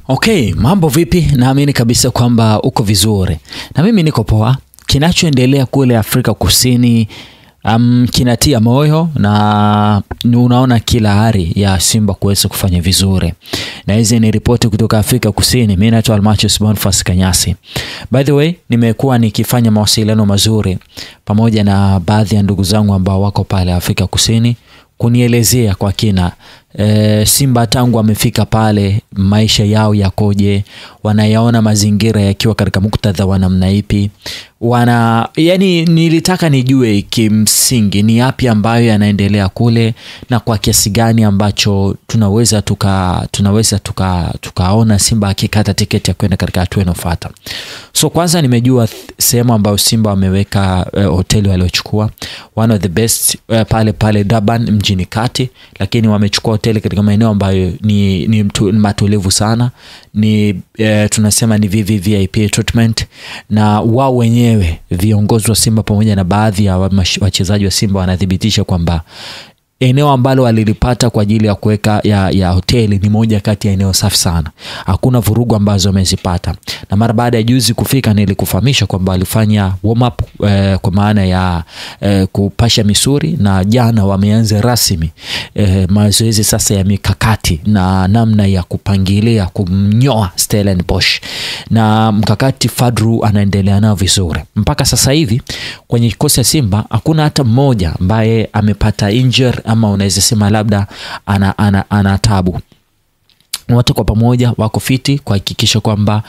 Okay, mambo vipi? Naamini kabisa kwamba uko vizuri. Na mimi niko poa. Kinachoendelea kule Afrika Kusini kinatia moyo na unaona kila hari ya Simba kuweza kufanya vizuri. Na hizi ni ripoti kutoka Afrika Kusini. Mimi naitwa Almachus Bonfas Kanyasi. By the way, nimekuwa nikifanya mawasiliano mazuri pamoja na baadhi ya ndugu zangu ambao wako pale Afrika Kusini kunielezea kwa kina Simba tangu amefika pale maisha yao yakoje, wanayaona mazingira yakiwa katika muktadha wa namna ipi, yani nilitaka nijue kimsingi ni yapi ambayo yanaendelea kule na kwa kiasi gani ambacho tunaweza tukaona Simba akikata tiketi ya kwenda katika hatua inayofuata. So kwanza nimejua sehemu ambayo Simba wameweka hoteli waliochukua, one of the best pale Durban mjini kati, lakini wamechukua hoteli katika maeneo ambayo ni matulivu sana, ni tunasema ni VIP treatment, na wao wenyewe viongozi wa Simba pamoja na baadhi ya wachezaji wa Simba wanathibitisha kwamba eneo ambalo walilipata kwa ajili ya kuweka ya hoteli ni moja kati ya eneo safi sana. Hakuna vurugu ambazo wamezipata. Na mara baada ya juzi kufika nilikufahamisha kwamba walifanya warm up kwa maana ya kupasha misuri, na jana wameanza rasmi mazoezi sasa ya mikakati na namna ya kupangilia kumnyoa Stellenbosch. Na mkakati Fadru anaendelea nao vizuri. Mpaka sasa hivi kwenye kikosi ya Simba hakuna hata mmoja ambaye amepata injury ama unaweza sema labda ana tabu. Wote kwa pamoja wako fiti kuhakikisha kwamba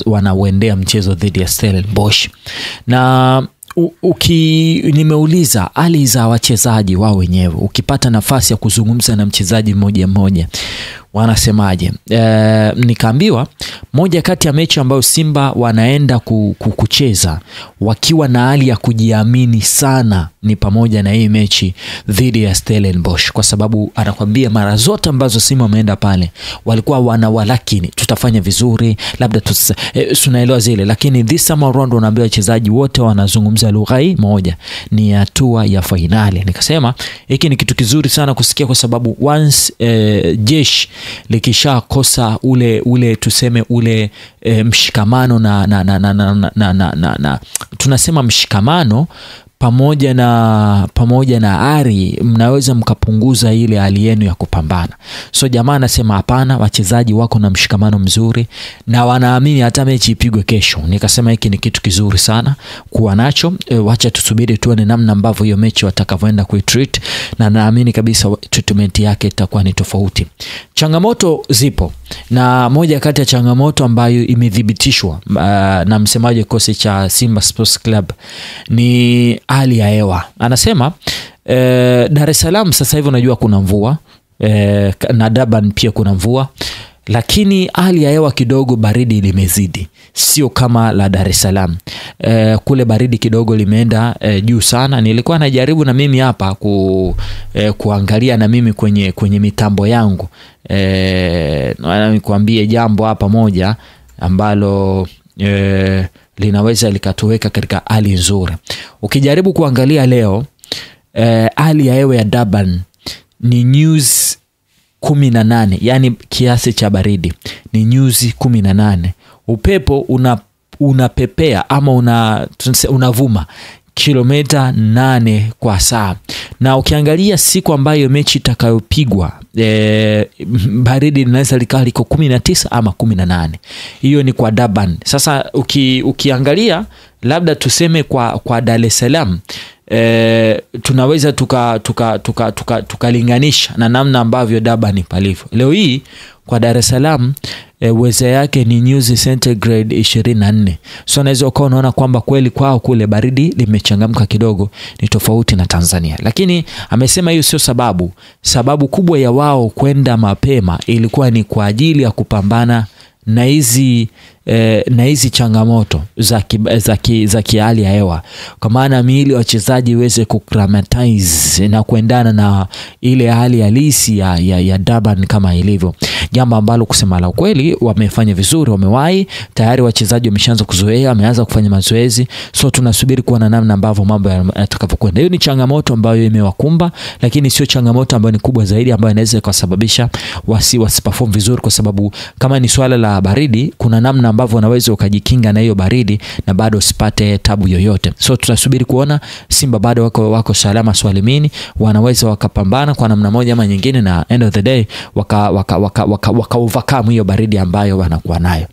wanauendea mchezo dhidi ya Stellenbosch. Na nimeuliza hali za wachezaji wao wenyewe, ukipata nafasi ya kuzungumza na mchezaji mmoja wanasemaje? Nikaambiwa moja kati ya mechi ambayo Simba wanaenda kucheza wakiwa na hali ya kujiamini sana ni pamoja na hii mechi dhidi ya Stellenbosch, kwa sababu anakuambia mara zote ambazo Simba wameenda pale walikuwa walakini tutafanya vizuri, labda tunaelewa zile, lakini this time around wanaambia wachezaji wote wanazungumza lugha hii moja, ni hatua ya finali. Nikasema hiki ni kitu kizuri sana kusikia, kwa sababu once jeshi likisha kosa ule tuseme ule mshikamano na tunasema mshikamano pamoja na ari, mnaweza mkapunguza ile hali yenu ya kupambana. So jamaa anasema hapana, wachezaji wako na mshikamano mzuri na wanaamini hata mechi ipigwe kesho. Nikasema hiki ni kitu kizuri sana kuwa nacho. Wacha tusubiri tuone namna ambavyo hiyo mechi watakavyoenda kuitreat, na naamini kabisa treatment yake itakuwa ni tofauti. Changamoto zipo, na moja kati ya changamoto ambayo imethibitishwa na msemaji wa kikosi cha Simba Sports Club ni hali ya hewa. Anasema Dar es Salaam sasa hivi unajua kuna mvua, na Durban pia kuna mvua, lakini hali ya hewa kidogo baridi limezidi, sio kama la Dar es Salaam. Kule baridi kidogo limeenda juu sana. Nilikuwa najaribu na mimi hapa kuangalia na mimi kwenye mitambo yangu, na nikuambie jambo hapa moja ambalo linaweza likatoweka katika hali nzuri. Ukijaribu kuangalia leo hali ya hewa ya Durban ni nyuzi 18, yani kiasi cha baridi ni nyuzi 18. Upepo unapepea ama unavuma kilomita 8 kwa saa. Na ukiangalia siku ambayo mechi itakayopigwa, baridi linaweza likawa liko 19 ama 18. Hiyo ni kwa Durban. Sasa ukiangalia labda tuseme kwa Dar es Salaam, tunaweza tukalinganisha na namna ambavyo Durban palivyo. Leo hii kwa Dar es Salaam weza yake ni nyuzi centigrade 24. So unaweza ukaona kwamba kweli kwao kule baridi limechangamka kidogo, ni tofauti na Tanzania. Lakini amesema hiyo sio sababu kubwa ya wao kwenda mapema ilikuwa ni kwa ajili ya kupambana na hizi changamoto za hali ya hewa, kwa maana miili ya wachezaji iweze kuclimatize na kuendana na ile hali halisi ya Durban kama ilivyo. jambo ambalo kusema la ukweli wamefanya vizuri, wamewahi tayari, wachezaji wameshaanza kuzoea, wameanza kufanya mazoezi. So tunasubiri kuona namna ambavyo mambo yatakavyokwenda. Hiyo ni changamoto ambayo imewakumba, lakini sio changamoto ambayo ni kubwa zaidi ambayo inaweza kusababisha wasiperform vizuri, kwa sababu kama ni swala la baridi, kuna namna ambavyo unaweza ukajikinga na hiyo baridi na bado usipate tabu yoyote. So tutasubiri kuona. Simba bado wako salama swalimini, wanaweza wakapambana kwa namna moja ama nyingine, na end of the day waka overcome hiyo baridi ambayo wanakuwa nayo.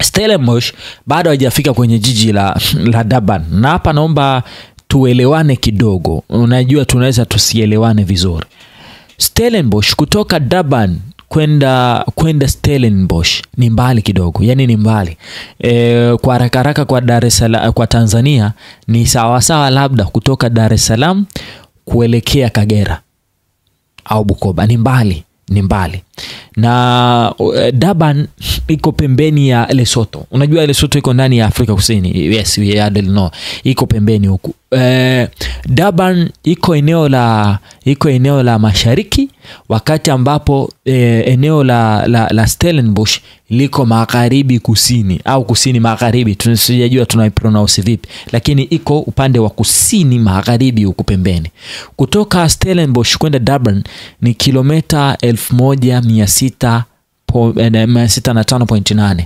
Stellenbosch bado hajafika kwenye jiji la Durban, na hapa naomba tuelewane kidogo. Unajua tunaweza tusielewane vizuri. Stellenbosch kutoka Durban kwenda Stellenbosch ni mbali kidogo, yani ni mbali. Kwa haraka kwa Dar es Salaam, kwa Tanzania ni sawa labda kutoka Dar es Salaam kuelekea Kagera au Bukoba, ni mbali. Na Durban iko pembeni ya Lesotho. Unajua Lesotho iko ndani ya Afrika Kusini. Yes, we already know. Iko pembeni huku. Durban iko eneo la mashariki, wakati ambapo eneo la Stellenbosch liko magharibi kusini au kusini magharibi. Tunasijajua tunaipronounce vipi, lakini iko upande wa kusini magharibi huko pembeni. Kutoka Stellenbosch kwenda Durban ni kilomita 1605.8,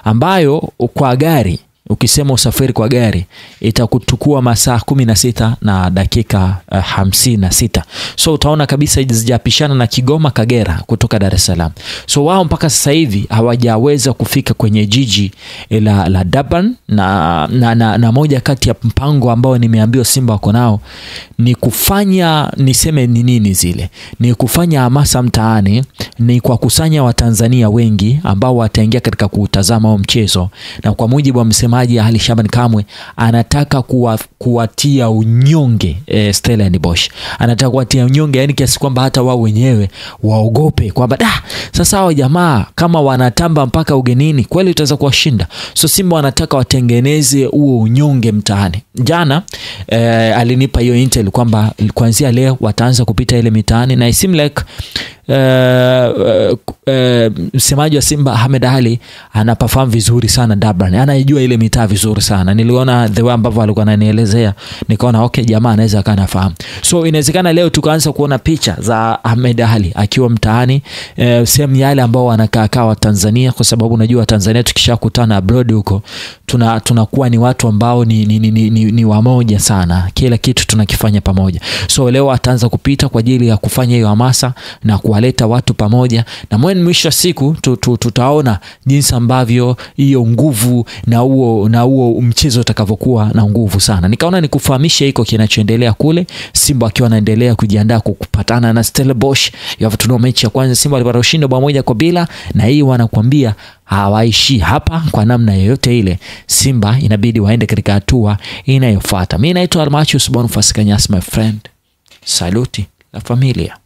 ambayo kwa gari, ukisema usafiri kwa gari, itakuchukua masaa 16 na dakika 56. So utaona kabisa zijapishana na Kigoma Kagera kutoka Dar es Salaam. So wao mpaka sasa hivi hawajaweza kufika kwenye jiji la Durban, na moja kati ya mpango ambao nimeambiwa Simba wako nao ni kufanya, niseme ni nini zile, ni kufanya hamasa mtaani, ni kwa kusanya Watanzania wengi ambao wataingia katika kutazama huo mchezo. Na kwa mujibu wa msemaji Ali Shaban Kamwe, anataka kuwatia unyonge Stellenbosch. Anataka kuwatia unyonge, yani kiasi kwamba hata wao wenyewe waogope kwamba sasa hao jamaa kama wanatamba mpaka ugenini, kweli utaweza kuwashinda. So Simba wanataka watengeneze huo unyonge mtaani. Jana alinipa hiyo intel kwamba kuanzia leo wataanza kupita ile mitaani, na it seem like msemaji wa Simba Ahmed Ali anaperform vizuri sana Durban. Anajua ile mitaa vizuri sana. Niliona the way ambavyo alikuwa ananielezea, nikaona okay, jamaa anaweza akanafahamu. So inawezekana leo tukaanza kuona picha za Ahmed Ali akiwa mtaani, sehemu yale ambao wanakaa wa Tanzania, kwa sababu unajua Tanzania tukishakutana abroad huko tunakuwa ni watu ambao ni wamoja sana. Kila kitu tunakifanya pamoja. So leo ataanza kupita kwa ajili ya kufanya hiyo hamasa na kuwaleta watu pamoja, na mwisho siku tutaona jinsi ambavyo hiyo nguvu na huo mchezo utakavyokuwa na nguvu sana. Nikaona nikufahamishe hiko kinachoendelea kule. Simba akiwa anaendelea kujiandaa kupatana na Stellenbosch. Yafutunua mechi ya kwanza Simba walipata ushindi 1-0, na hii wanakuambia hawaishi hapa kwa namna yoyote ile. Simba inabidi waende katika hatua inayofuata. Mimi naitwa Almachus Boniface Kanyasi, my friend. Saluti la familia.